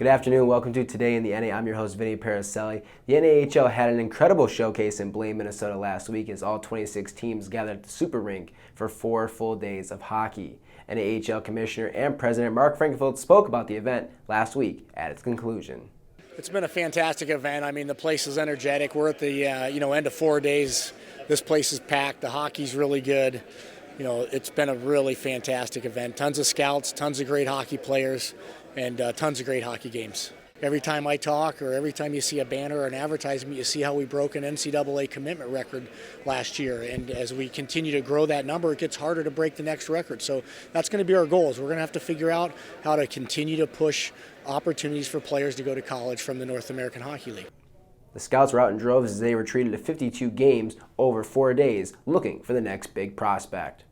Good afternoon. Welcome to Today in the NA. I'm your host, Vinny Paracelli. The NAHL had an incredible showcase in Blaine, Minnesota last week as all 26 teams gathered at the Super Rink for 4 full days of hockey. NAHL Commissioner and President Mark Frankfeld spoke about the event last week at its conclusion. It's been a fantastic event. I mean, the place is energetic. We're at the end of 4 days. This place is packed. The hockey's really good. It's been a really fantastic event. Tons of scouts, tons of great hockey players, and tons of great hockey games. Every time I talk or every time you see a banner or an advertisement, you see how we broke an NCAA commitment record last year. And as we continue to grow that number, it gets harder to break the next record. So that's going to be our goals. We're going to have to figure out how to continue to push opportunities for players to go to college from the North American Hockey League. The Scouts were out in droves as they retreated to 52 games over 4 days, looking for the next big prospect.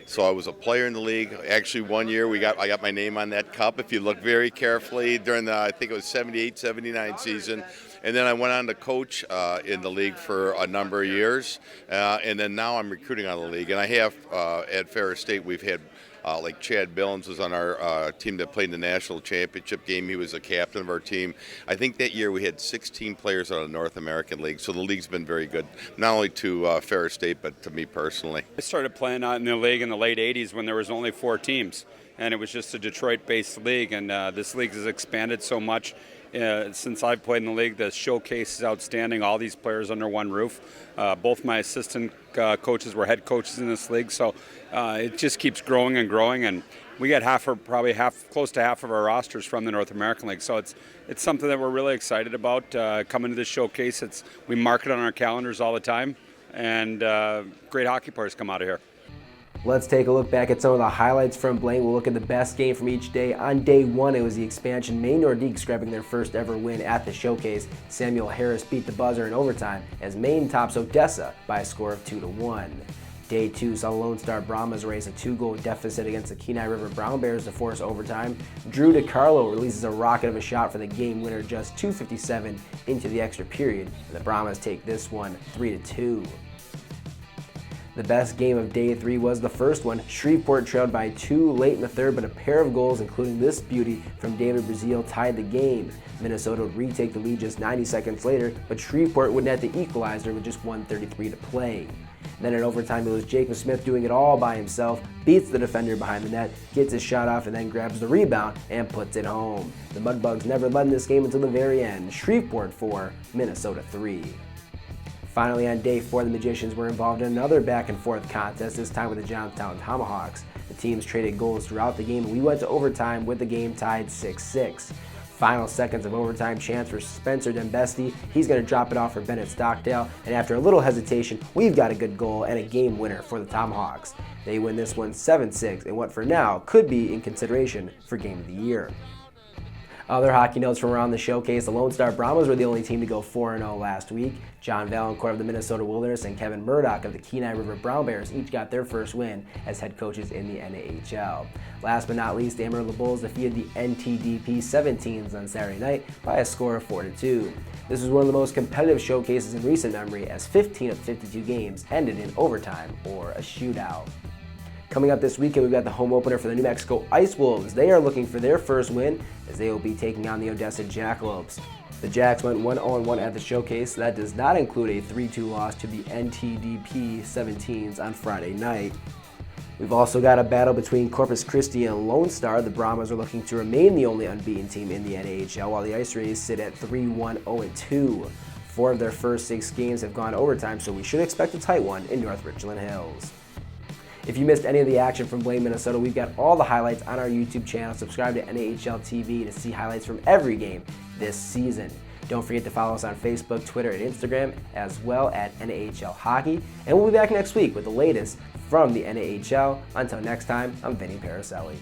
So I was a player in the league. Actually, 1 year I got my name on that cup. If you look very carefully during I think it was 78-79 season, and then I went on to coach in the league for a number of years, and then now I'm recruiting on the league. And I have at Ferris State we've had. Like Chad Billings was on our team that played in the national championship game. He was a captain of our team. I think that year we had 16 players on the North American League, so the league's been very good, not only to Ferris State, but to me personally. I started playing out in the league in the late 80s when there was only 4 teams, and it was just a Detroit-based league, and this league has expanded so much. Since I've played in the league, the showcase is outstanding, all these players under one roof. Both my assistant coaches were head coaches in this league, so it just keeps growing and growing, and we got close to half of our rosters from the North American League, so it's something that we're really excited about coming to this showcase. We mark it on our calendars all the time, and great hockey players come out of here. Let's take a look back at some of the highlights from Blaine. We'll look at the best game from each day. On day 1, it was the expansion Maine Nordiques grabbing their first ever win at the showcase. Samuel Harris beat the buzzer in overtime as Maine tops Odessa by a score of 2-1. Day 2 saw Lone Star Brahmas raise a 2-goal deficit against the Kenai River Brown Bears to force overtime. Drew DiCarlo releases a rocket of a shot for the game winner just 2:57 into the extra period, and the Brahmas take this one 3-2. The best game of day 3 was the first one. Shreveport trailed by 2 late in the third, but a pair of goals, including this beauty from David Brazil, tied the game. Minnesota would retake the lead just 90 seconds later, but Shreveport would net the equalizer with just 1:33 to play. Then in overtime, it was Jacob Smith doing it all by himself, beats the defender behind the net, gets his shot off, and then grabs the rebound and puts it home. The Mudbugs never led in this game until the very end. Shreveport 4, Minnesota 3. Finally, on day 4, the Magicians were involved in another back-and-forth contest, this time with the Johnstown Tomahawks. The teams traded goals throughout the game, and we went to overtime with the game tied 6-6. Final seconds of overtime chance for Spencer Dembesti. He's going to drop it off for Bennett Stockdale, and after a little hesitation, we've got a good goal and a game winner for the Tomahawks. They win this one 7-6 in what for now could be in consideration for Game of the Year. Other hockey notes from around the showcase: the Lone Star Brahmas were the only team to go 4-0 last week. John Valancourt of the Minnesota Wilderness and Kevin Murdoch of the Kenai River Brown Bears each got their first win as head coaches in the NAHL. Last but not least, the Amarillo Bulls defeated the NTDP 17s on Saturday night by a score of 4-2. This was one of the most competitive showcases in recent memory, as 15 of 52 games ended in overtime or a shootout. Coming up this weekend, we've got the home opener for the New Mexico Ice Wolves. They are looking for their first win as they will be taking on the Odessa Jackalopes. The Jacks went 1-0-1 at the showcase. That does not include a 3-2 loss to the NTDP 17s on Friday night. We've also got a battle between Corpus Christi and Lone Star. The Brahmas are looking to remain the only unbeaten team in the NAHL, while the Ice Rays sit at 3-1-0-2. 4 of their first 6 games have gone overtime, so we should expect a tight one in North Richland Hills. If you missed any of the action from Blaine, Minnesota, we've got all the highlights on our YouTube channel. Subscribe to NAHL TV to see highlights from every game this season. Don't forget to follow us on Facebook, Twitter, and Instagram, as well at NAHL Hockey. And we'll be back next week with the latest from the NAHL. Until next time, I'm Vinny Paracelli.